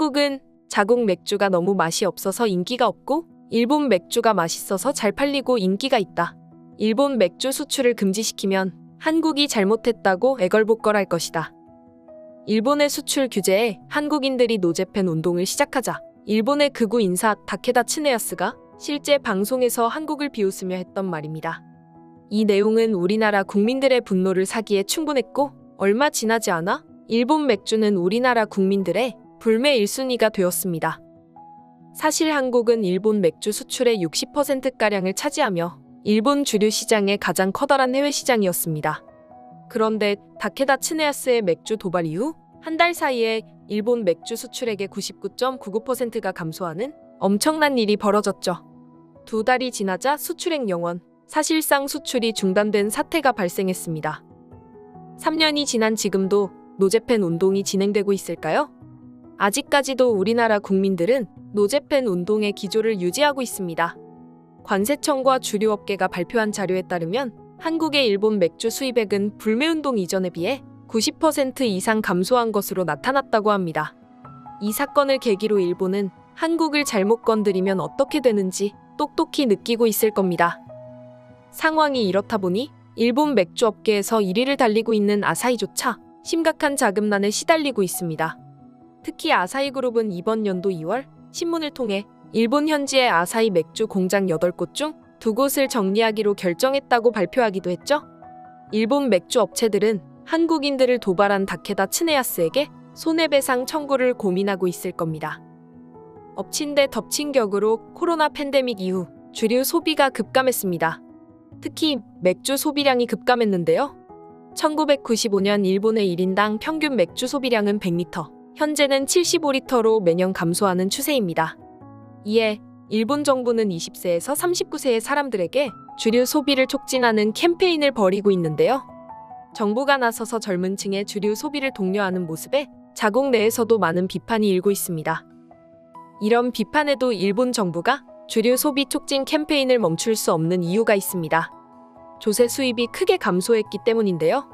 한국은 자국 맥주가 너무 맛이 없어서 인기가 없고 일본 맥주가 맛있어서 잘 팔리고 인기가 있다. 일본 맥주 수출을 금지시키면 한국이 잘못했다고 애걸복걸할 것이다. 일본의 수출 규제에 한국인들이 노재팬 운동을 시작하자 일본의 극우 인사 다케다 츠네야스가 실제 방송에서 한국을 비웃으며 했던 말입니다. 이 내용은 우리나라 국민들의 분노를 사기에 충분했고 얼마 지나지 않아 일본 맥주는 우리나라 국민들의 불매 1순위가 되었습니다. 사실 한국은 일본 맥주 수출의 60%가량을 차지하며 일본 주류 시장의 가장 커다란 해외 시장이었습니다. 그런데 다케다 츠네야스의 맥주 도발 이후 한 달 사이에 일본 맥주 수출액의 99.99%가 감소하는 엄청난 일이 벌어졌죠. 2달이 지나자 수출액 0원, 사실상 수출이 중단된 사태가 발생했습니다. 3년이 지난 지금도 노재팬 운동이 진행되고 있을까요? 아직까지도 우리나라 국민들은 노재팬 운동의 기조를 유지하고 있습니다. 관세청과 주류업계가 발표한 자료에 따르면 한국의 일본 맥주 수입액은 불매운동 이전에 비해 90% 이상 감소한 것으로 나타났다고 합니다. 이 사건을 계기로 일본은 한국을 잘못 건드리면 어떻게 되는지 똑똑히 느끼고 있을 겁니다. 상황이 이렇다 보니 일본 맥주 업계에서 1위를 달리고 있는 아사히조차 심각한 자금난에 시달리고 있습니다. 특히 아사히그룹은 이번 연도 2월 신문을 통해 일본 현지의 아사히 맥주 공장 8곳 중 2곳을 정리하기로 결정했다고 발표하기도 했죠. 일본 맥주 업체들은 한국인들을 도발한 다케다 츠네야스에게 손해배상 청구를 고민하고 있을 겁니다. 엎친 데 덮친 격으로 코로나 팬데믹 이후 주류 소비가 급감했습니다. 특히 맥주 소비량이 급감했는데요. 1995년 일본의 1인당 평균 맥주 소비량은 100리터, 현재는 75리터로 매년 감소하는 추세입니다. 이에 일본 정부는 20세에서 39세의 사람들에게 주류 소비를 촉진하는 캠페인을 벌이고 있는데요. 정부가 나서서 젊은 층의 주류 소비를 독려하는 모습에 자국 내에서도 많은 비판이 일고 있습니다. 이런 비판에도 일본 정부가 주류 소비 촉진 캠페인을 멈출 수 없는 이유가 있습니다. 조세 수입이 크게 감소했기 때문인데요.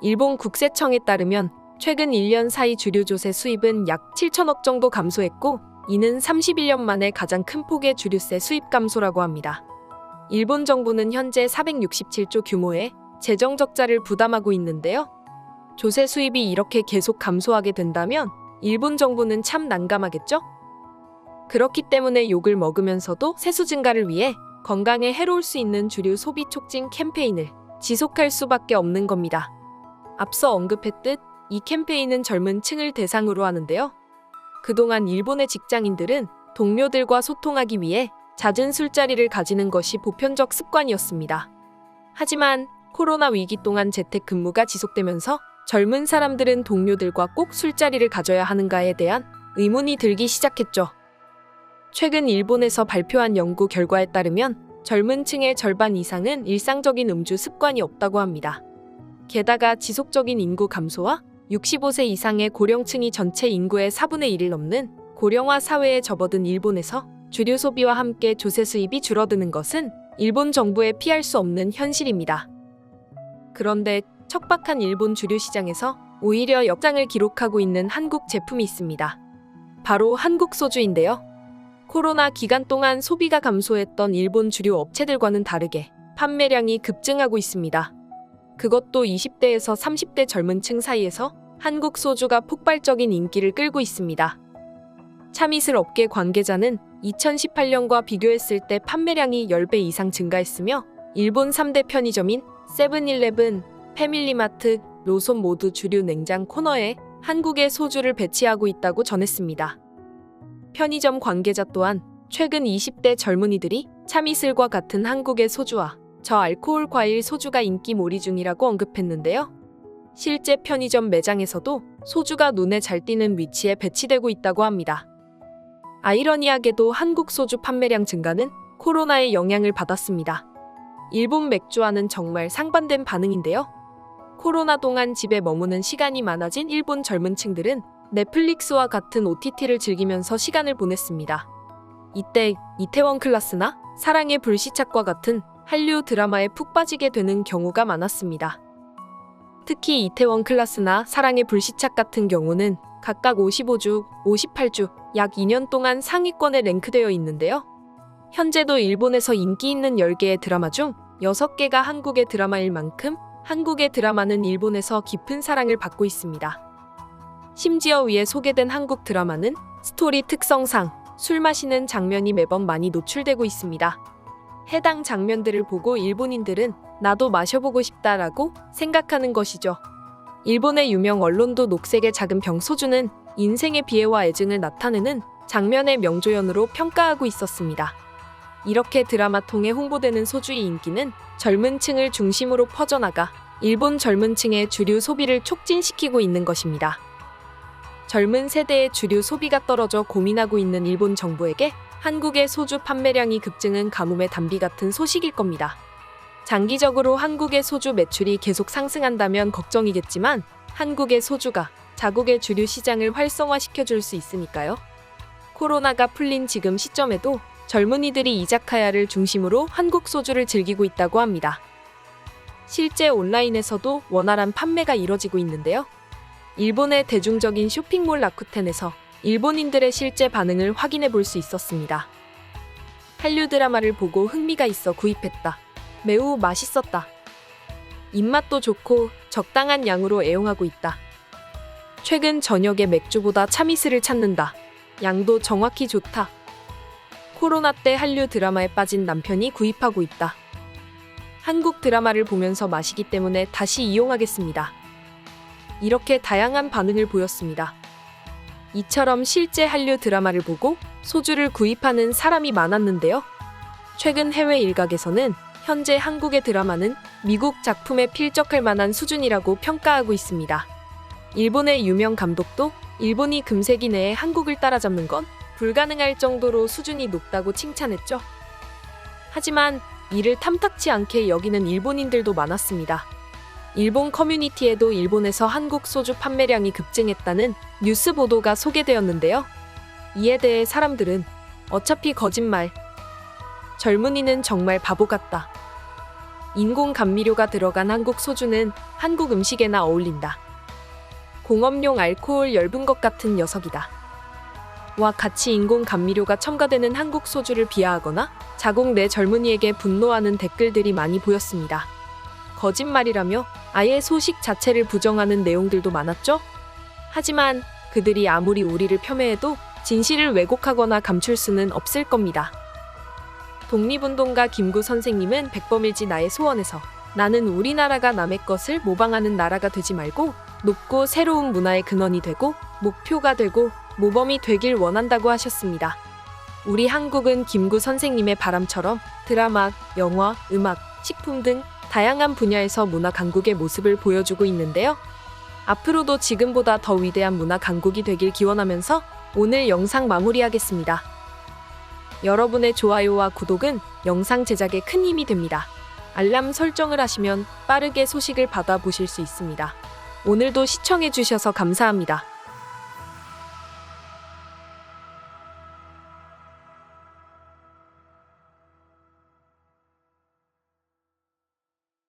일본 국세청에 따르면 최근 1년 사이 주류 조세 수입은 약 7천억 정도 감소했고 이는 31년 만에 가장 큰 폭의 주류세 수입 감소라고 합니다. 일본 정부는 현재 467조 규모의 재정 적자를 부담하고 있는데요. 조세 수입이 이렇게 계속 감소하게 된다면 일본 정부는 참 난감하겠죠? 그렇기 때문에 욕을 먹으면서도 세수 증가를 위해 건강에 해로울 수 있는 주류 소비 촉진 캠페인을 지속할 수밖에 없는 겁니다. 앞서 언급했듯 이 캠페인은 젊은 층을 대상으로 하는데요. 그동안 일본의 직장인들은 동료들과 소통하기 위해 잦은 술자리를 가지는 것이 보편적 습관이었습니다. 하지만 코로나 위기 동안 재택근무가 지속되면서 젊은 사람들은 동료들과 꼭 술자리를 가져야 하는가에 대한 의문이 들기 시작했죠. 최근 일본에서 발표한 연구 결과에 따르면 젊은 층의 절반 이상은 일상적인 음주 습관이 없다고 합니다. 게다가 지속적인 인구 감소와 65세 이상의 고령층이 전체 인구의 4분의 1을 넘는 고령화 사회에 접어든 일본에서 주류 소비와 함께 조세 수입이 줄어드는 것은 일본 정부의 피할 수 없는 현실입니다. 그런데 척박한 일본 주류 시장에서 오히려 역장을 기록하고 있는 한국 제품이 있습니다. 바로 한국 소주인데요. 코로나 기간 동안 소비가 감소했던 일본 주류 업체들과는 다르게 판매량이 급증하고 있습니다. 그것도 20대에서 30대 젊은 층 사이에서 한국 소주가 폭발적인 인기를 끌고 있습니다. 참이슬 업계 관계자는 2018년과 비교했을 때 판매량이 10배 이상 증가했으며 일본 3대 편의점인 세븐일레븐, 패밀리마트, 로손 모두 주류 냉장 코너에 한국의 소주를 배치하고 있다고 전했습니다. 편의점 관계자 또한 최근 20대 젊은이들이 참이슬과 같은 한국의 소주와 저알코올 과일 소주가 인기몰이 중이라고 언급했는데요. 실제 편의점 매장에서도 소주가 눈에 잘 띄는 위치에 배치되고 있다고 합니다. 아이러니하게도 한국 소주 판매량 증가는 코로나의 영향을 받았습니다. 일본 맥주와는 정말 상반된 반응인데요. 코로나 동안 집에 머무는 시간이 많아진 일본 젊은 층들은 넷플릭스와 같은 OTT를 즐기면서 시간을 보냈습니다. 이때 이태원 클라스나 사랑의 불시착과 같은 한류 드라마에 푹 빠지게 되는 경우가 많았습니다. 특히 이태원 클라스나 사랑의 불시착 같은 경우는 각각 55주, 58주, 약 2년 동안 상위권에 랭크되어 있는데요. 현재도 일본에서 인기 있는 10개의 드라마 중 6개가 한국의 드라마일 만큼 한국의 드라마는 일본에서 깊은 사랑을 받고 있습니다. 심지어 위에 소개된 한국 드라마는 스토리 특성상 술 마시는 장면이 매번 많이 노출되고 있습니다. 해당 장면들을 보고 일본인들은 나도 마셔보고 싶다라고 생각하는 것이죠. 일본의 유명 언론도 녹색의 작은 병 소주는 인생의 비애와 애증을 나타내는 장면의 명조연으로 평가하고 있었습니다. 이렇게 드라마 통해 홍보되는 소주의 인기는 젊은 층을 중심으로 퍼져나가 일본 젊은 층의 주류 소비를 촉진시키고 있는 것입니다. 젊은 세대의 주류 소비가 떨어져 고민하고 있는 일본 정부에게 한국의 소주 판매량이 급증은 가뭄의 단비 같은 소식일 겁니다. 장기적으로 한국의 소주 매출이 계속 상승한다면 걱정이겠지만 한국의 소주가 자국의 주류 시장을 활성화시켜줄 수 있으니까요. 코로나가 풀린 지금 시점에도 젊은이들이 이자카야를 중심으로 한국 소주를 즐기고 있다고 합니다. 실제 온라인에서도 원활한 판매가 이뤄지고 있는데요. 일본의 대중적인 쇼핑몰 라쿠텐에서 일본인들의 실제 반응을 확인해 볼 수 있었습니다. 한류 드라마를 보고 흥미가 있어 구입했다. 매우 맛있었다. 입맛도 좋고 적당한 양으로 애용하고 있다. 최근 저녁에 맥주보다 참이슬을 찾는다. 양도 정확히 좋다. 코로나 때 한류 드라마에 빠진 남편이 구입하고 있다. 한국 드라마를 보면서 마시기 때문에 다시 이용하겠습니다. 이렇게 다양한 반응을 보였습니다. 이처럼 실제 한류 드라마를 보고 소주를 구입하는 사람이 많았는데요. 최근 해외 일각에서는 현재 한국의 드라마는 미국 작품에 필적할 만한 수준이라고 평가하고 있습니다. 일본의 유명 감독도 일본이 금세기 내에 한국을 따라잡는 건 불가능할 정도로 수준이 높다고 칭찬했죠. 하지만 이를 탐탁치 않게 여기는 일본인들도 많았습니다. 일본 커뮤니티에도 일본에서 한국 소주 판매량이 급증했다는 뉴스 보도가 소개되었는데요. 이에 대해 사람들은 어차피 거짓말. 젊은이는 정말 바보 같다. 인공 감미료가 들어간 한국 소주는 한국 음식에나 어울린다. 공업용 알코올 엷은 것 같은 녀석이다. 와 같이 인공 감미료가 첨가되는 한국 소주를 비하하거나 자국 내 젊은이에게 분노하는 댓글들이 많이 보였습니다. 거짓말이라며 아예 소식 자체를 부정하는 내용들도 많았죠? 하지만 그들이 아무리 우리를 폄훼해도 진실을 왜곡하거나 감출 수는 없을 겁니다. 독립운동가 김구 선생님은 백범일지 나의 소원에서 나는 우리나라가 남의 것을 모방하는 나라가 되지 말고 높고 새로운 문화의 근원이 되고 목표가 되고 모범이 되길 원한다고 하셨습니다. 우리 한국은 김구 선생님의 바람처럼 드라마, 영화, 음악, 식품 등 다양한 분야에서 문화 강국의 모습을 보여주고 있는데요. 앞으로도 지금보다 더 위대한 문화 강국이 되길 기원하면서 오늘 영상 마무리하겠습니다. 여러분의 좋아요와 구독은 영상 제작에 큰 힘이 됩니다. 알람 설정을 하시면 빠르게 소식을 받아보실 수 있습니다. 오늘도 시청해주셔서 감사합니다.